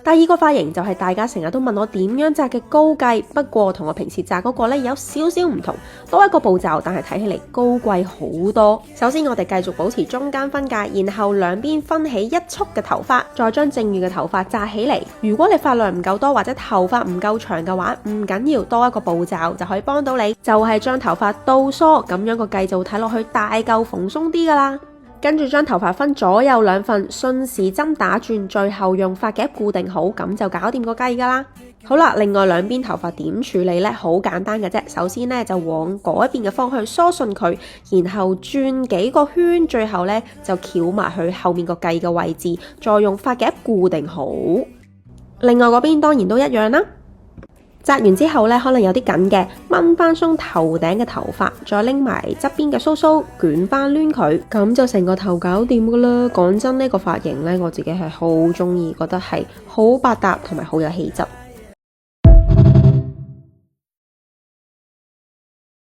第二個髮型就係大家成日都問我點樣紮嘅高髻，不過同我平時紮嗰個呢有少少唔同，多一個步驟，但係睇起嚟高貴好多。首先我哋繼續保持中間分界，然後兩邊分起一束嘅頭髮，再將剩餘嘅頭髮紮起嚟。如果你髮量唔夠多或者頭髮唔夠長嘅話，唔緊要，多一個步驟就可以幫到你，就係將頭髮倒梳，咁樣個髻就會睇落去大嚿蓬鬆啲噶啦。跟住將頭髮分左右兩份，順時針打轉，最後用髮夾固定好，咁就搞掂個髻噶啦。好啦，另外兩邊頭髮點處理呢？好簡單嘅啫。首先呢，就往嗰一邊嘅方向梳順佢，然後轉幾個圈，最後呢，就翹埋去後面個髻嘅位置，再用髮夾固定好。另外嗰邊當然都一樣啦。紮完之後呢，可能有啲緊嘅，掹翻鬆頭頂嘅頭髮，再拎埋側邊嘅鬚鬚，捲翻攣佢，咁就成個頭搞掂噶啦。講真，呢個髮型呢，我自己係好中意，覺得係好百搭同埋好有氣質。